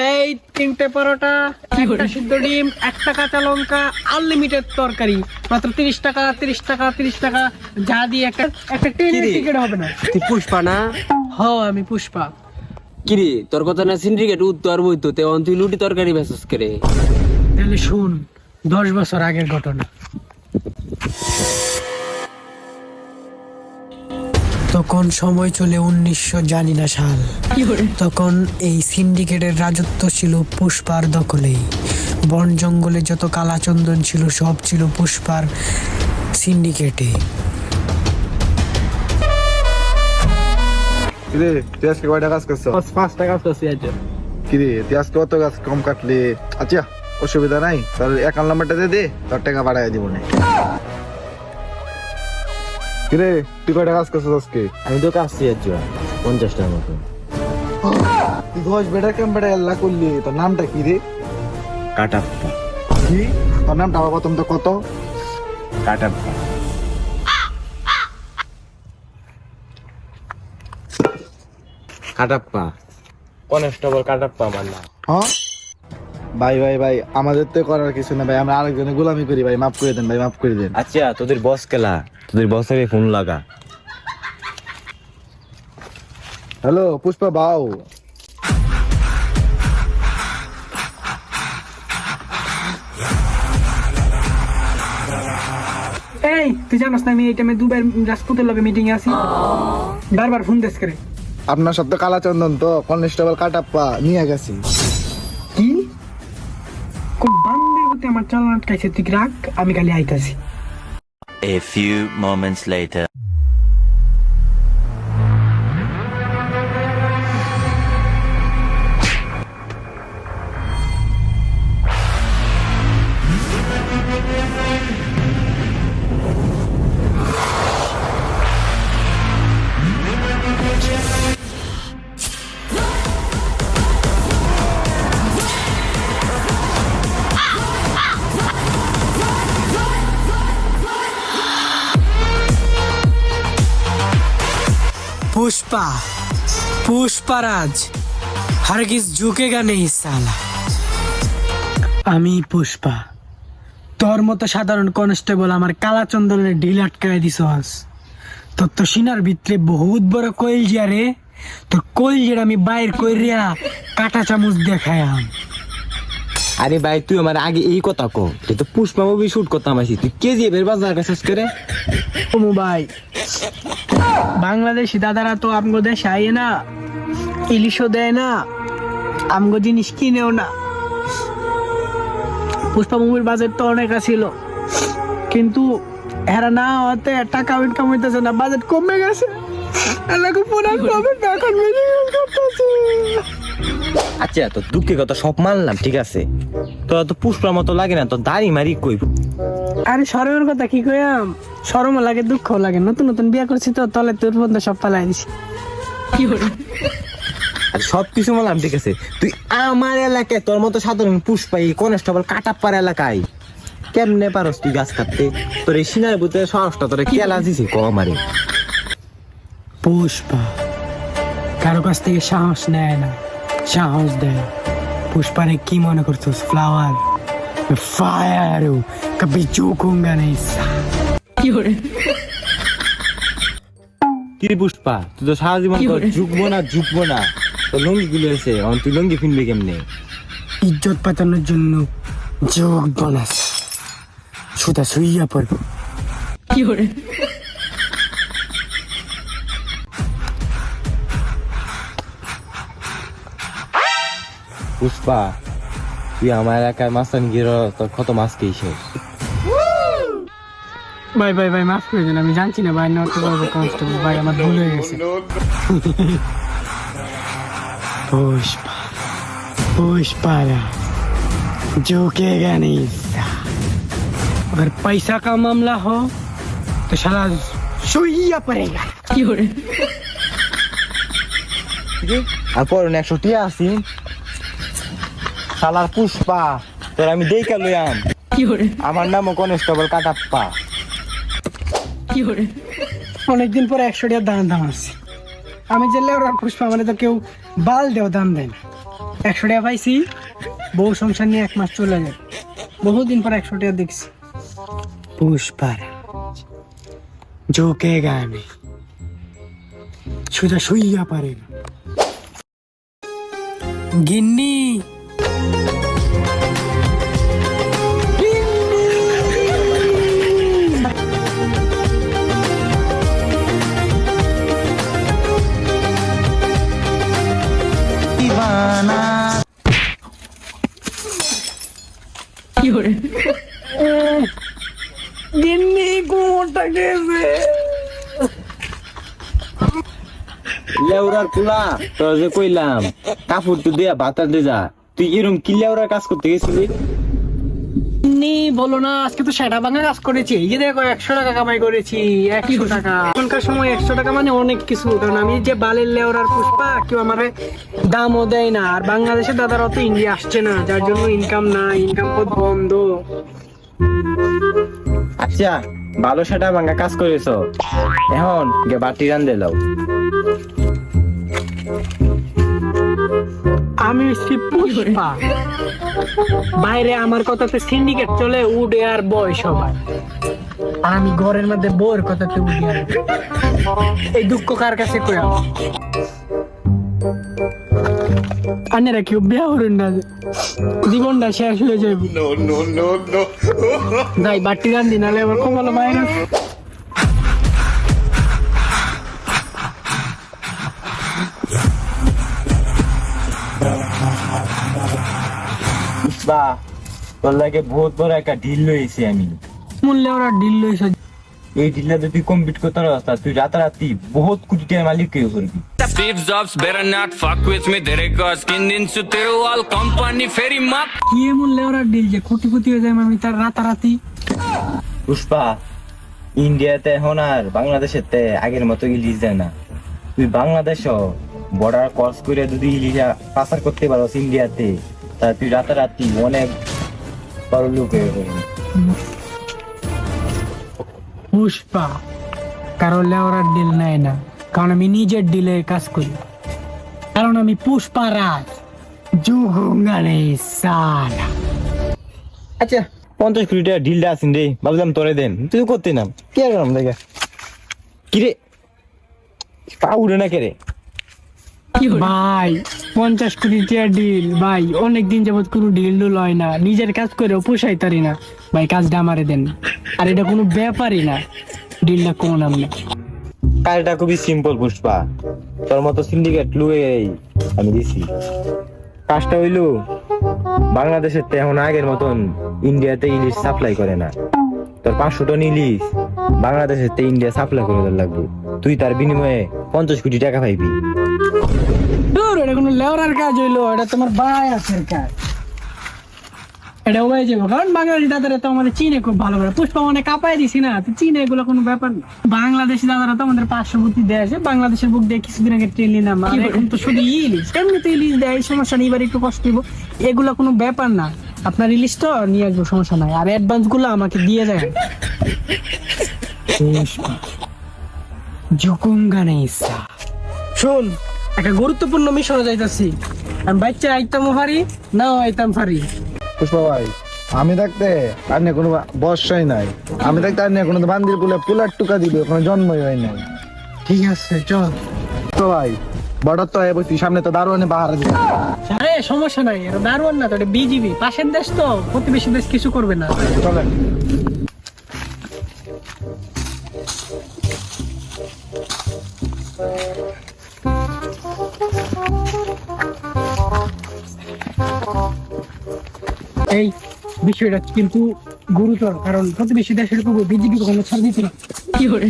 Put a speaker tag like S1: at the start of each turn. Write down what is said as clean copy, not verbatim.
S1: এই 3টে পরোটা, একটা সিদ্ধ ডিম, একটা কাঁচা লঙ্কা, আনলিমিটেড তরকারি, মাত্র 30 টাকা 30 টাকা 30 টাকা। যা দিয়ে একটা ট্রেনের টিকিট হবে না।
S2: তুই পুষ্পা না?
S1: আমি পুষ্পা।
S2: কিরে তোর কথা না সিন্ডিকেট উত্তর বইতো তে তুই লুটি তরকারি বেসস করে।
S1: তাহলে শুন 10 বছর আগের ঘটনা। তখন সময় চলে 1900 জানি না সাল। তখন এই সিন্ডিকেটের রাজত্ব ছিল পুষ্পার দখলেই। বন জঙ্গলে যত কালাচন্দন ছিল সব ছিল পুষ্পার সিন্ডিকেটে।
S3: কিরে তুই আজকে কয়টা কাজ করছো?
S1: 5টা কাজ করছি আজ।
S3: কিরে তুই আজকে কত গাছ কম কাটলি? আচ্ছা অসুবিধা নাই, তোর অ্যাকাউন্ট নাম্বারটা দে, তোর টাকা বাড়াই দিব না। কিরে তুই কয়টা কাজ করছিস আজকে?
S4: আমি তো কাটছি আজ 50টার মতো।
S3: তুই ঘোষ বেটা কেম বেটা এল্লা করলি, তোর নামটা কি রে?
S4: কাটাপ্পা।
S3: কি তোর নামটা বাবা তুমি তো কত?
S4: কাটাপ্পা। কাটাপ্পা কনস্টেবল কাটাপ্পা আমার নাম।
S3: হ্যাঁ ভাই ভাই ভাই আমাদের তো করার কিছু না ভাই, আমরা আরেকজনের গোলামি করি ভাই, মাফ করে দেন ভাই, মাফ করে দেন।
S4: আচ্ছা তোদের বস কেলা, তোদের বসের ফোন লাগা।
S3: হ্যালো পুষ্পা বাউ।
S1: এই তুই জানোস না আমি এই টাইমে দুবার রাজপুতের লগে মিটিং এ আছি। বারবার ফোন দেশ করে।
S3: আপনার সব তো কালাচন্দন তো কনস্টেবল কাটাপ্পা নিয়ে গেছি।
S1: কি কোন বান্দের মতে আমার চালান আটকাইছে? তুই রাখ, আমি খালি আইতাছি।
S5: A few moments later.
S1: Pushpa Pushparaj हरगिज झुकेगा नहीं साला। আমি পুষ্পা, তোর মতো সাধারণ কনস্টেবল আমার কালাচন্দনের ঢিল আটকায় দিছস। তোর তো সিনার ভিতরে বহুত বড় কইলজিয়া রে। তোর কইলজিয়া আমি বাইর কইরিয়া কাটা চামচ দেখায়াম।
S4: আরে ভাই তুই আমার আগে এই কথা কো, তুই তো পুষ্পা মুভি শুট করতাম আসি, তুই কেজিএফ এর বাজার কাছে করে।
S1: ও ভাই, বাংলাদেশি দাদারা তো আমগো দেশে আইয়ে না, ইলিশও দেয় না, আমগো জিনিস কিনেও না। পুষ্পা মুভির বাজেট তো অনেক ছিল, কিন্তু এরা না হতে টাকা ইনকাম হইতেছে না, বাজেট কমে গেছে। এলাকা পুরান প্রফিট এখন মিনিমাম করতেছে।
S4: আচ্ছা তো দুঃখের কথা সব মানলাম, ঠিক আছে, তোরা তো পুষ্পার মতো লাগে না, তোর দাড়ি মারি কই।
S1: আরে শরমের কথা কি কইয়াম, শরমও লাগে দুঃখও লাগে। নতুন নতুন বিয়ে করছি তো তলে তোর বন্ধু সব পালাই দিছি। কি হলো?
S4: আর সবকিছু মানলাম, ঠিক আছে, তুই আমার এলাকায় তোর মতো সাধারণ পুষ্পাই কনস্টেবল কাটাপ্পার এলাকায় কেমনে পারস তুই গাছ কাটতে? তোর এই সিনার বুতে সাহসটা তোরা কি এলা দিছি ক আমারে?
S1: পুষ্পা কারো কাছ থেকে সাহস নেয় না, সাহস দেয়। পুষ্পারে কি মনে করছিস? ফ্লাওয়ার ফায়ার কবি ঝুঁকুঙ্গা নেই।
S4: কি রে পুষ্পা, তুই তো সারা জীবন ঝুঁকবো না তোর লঙ্গি গুলো এসে তুই লঙ্গি ফিনবি কেমনে?
S1: ইজ্জত পাতানোর জন্য যোগ বনাস সুদা শুইয়া পড়বো। কি করে?
S4: পুষ্পা তুই আমার এলাকায় মাস্তান গিয়ে তোর কত মাছ খেয়েছে।
S1: ভাই ভাই ভাই মাফ করে দেন, আমি জানছি না ভাই, নট করবো কনস্টেবল ভাই, আমার ভুল হয়ে গেছে। पुष्पा पुष्पारा झुकेगा नहीं। अगर पैसा का मामला हो तो साला सुइया पड़ेगा।
S4: আর পর 100 টিয়া আসি শালার পুষ্পা, তোর আমি দেখা লইয়াম। আমার নাম কনস্টেবল কাটাপ্পা।
S1: অনেকদিন পরে 100 টাকা দাম আছে। আমি যে লেওরার পুষ্পা, মানে তো কেউ বাল দেও দাম দেয় না। 100 টাকা পাইছি, বউ সংসার নিয়ে 1 মাস চলে যায়। বহুদিন পর 100 টাকা দেখছি। পুষ্পারাজ ঝুঁকেগা नहीं, সোজা শুইয়া পারেगा। गिन्नी गिन्नी কোমরটা গেছে।
S4: লেউরার কুলা তোর যে কইলাম কাপড় তো দিয়া বাতাস দে যা, তুই এরকম কি লেউরার কাজ করতে গেছিলি?
S1: নি বলো না, আজকে তো সেটা ভাঙা কাজ করেছি। এই যে দেখো 100 টাকা কামাই করেছি। 100 টাকা এখনকার সময় 100 টাকা মানে অনেক কিছু। কারণ আমি যে বালের লেওরার পুষ্পা, কেউ আমার দামও দেয় না। আর বাংলাদেশের দাদারা তো ইন্ডিয়া আসছে না, যার জন্য ইনকাম নাই, ইনকাম পথ বন্ধ।
S4: আচ্ছা ভালো সেটা ভাঙা কাজ করেছো, এখন গে বাটি রান দিলাও।
S1: আমি হচ্ছি পুষ্পা, বাইরে আমার কথাতে সিন্ডিকেট চলে, উডে আর বয় সবাই। আর আমি ঘরের মধ্যে বউয়ের কথাতে উডে আর এই দুঃখ কার কাছে কয়া আনেরা কেউ বিয়া হরেন না, জীবনটা শেষ হয়ে যাবে। যাই বাটি রান্ধি, নাহলে আবার কমালো মাইনাস।
S4: বা তোর লাগে বহুত বড় একটা ঢিল লইছি আমি।
S1: মূল্যে ওরা ডিল লইছে।
S4: এই ঢিলটা যদি কমপ্লিট করতে পারস, তুই রাতারাতি বহুত কোটি টাকার মালিক কেউ করবি।
S6: Steve Jobs better not fuck with me, तेरे को skin दिन से तेरे वाल company फेरी माप।
S1: কি মূল্যে ওরা ডিল যে কোটি কোটি হয়ে যায় আমি তার রাতারাতি।
S4: পুষ্পা, ইন্ডিয়াতে এখন আর বাংলাদেশের তে আগের মতো ইলিশ দেয় না। তুই বাংলাদেশ বর্ডার ক্রস করে যদি ইলিশ পাচার করতে পারস ইন্ডিয়াতে, তা তুই রাতারাতি অনেক বড় লোক হয়ে যাবি।
S1: পুষ্পা কারো লেওরার ডিল নেয় না, কারণ আমি নিজের ডিলে কাজ করি। কারণ আমি পুষ্পা রাজ জুহুঙ্গানে সালা।
S4: আচ্ছা 50 কোটি টাকা ঢিলটা আছেন রে, ভাবলাম তোরে দেন, তুই করতে নাম কি আর দেখা কিরে পা উড়ে না কেরে।
S1: ভাই 50 কোটি টাকা ডিল ভাই, অনেকদিন যাবত কোনো ডিল ডুল হয় না, নিজের কাজ করেও পোষাই তারি না ভাই, কাজটা আমারে দেন। আর এটা কোনো ব্যাপারই না, ডিলটা কোন আমনে।
S4: কাজটা খুবই সিম্পল পুষ্পা, তোর মতো সিন্ডিকেট লুয়ে আমি দিছি। কাজটা হইলো বাংলাদেশের তে এখন আগের মতন ইন্ডিয়াতে ইলিশ সাপ্লাই করে না। তোর 500 টন ইলিশ বাংলাদেশের তে ইন্ডিয়া সাপ্লাই করে দেওয়ার লাগবে, তুই তার বিনিময়ে 50 কোটি টাকা পাইবি।
S1: দূর, এটা কোনো লেওরার কাজ হইলো, এটা তোমার ভাই আছে কাজ। এটা হয়ে যাবে, কারণ বাংলাদেশি দাদারা তো আমাদের চীনে খুব ভালো করে পুষ্পা মানে কাঁপাই দিছি না, তো চীনে এগুলো কোনো ব্যাপার না। বাংলাদেশি দাদারা তো আমাদের পার্শ্ববর্তী দেশ, বাংলাদেশের বুক দিয়ে কিছুদিন আগে ট্রেন নিলাম, আর এখন তো শুধু ইলিশ, এমনিতে ইলিশ দেয়, এই সমস্যা নেই, এবার একটু কষ্ট দিব, এগুলো কোনো ব্যাপার না। আপনার ইলিশ তো নিয়ে আসবো, সমস্যা নাই, আর অ্যাডভান্স গুলো আমাকে দিয়ে যায়। শোন, একটা গুরুত্বপূর্ণ মিশনে যাইতাছি, আমি বাচ্চা আইতাম পারি না আইতাম পারি।
S3: পুষ্পা ভাই, আমি থাকতে আর নিয়ে কোনো বর্ষাই নাই, আমি থাকতে আর নিয়ে কোনো বান্দির কুলে পুলার টুকা দিবে, কোনো জন্মই হয় নাই।
S1: ঠিক আছে চল।
S3: তো ভাই বর্ডার তো হয়ে বসছি, সামনে তো দারোয়ানে বাহারা দিবে।
S1: আরে সমস্যা নাই, এটা দারুণ না তো, এটা বিজিবি পাশের দেশ তো, প্রতিবেশী দেশ কিছু করবে না।
S3: চলেন।
S1: এই বিষয়টা কিন্তু গুরুতর, কারণ প্রতিবেশী দেশের উপর বিজেপি কখনো ছাড় দিতে না। কি করে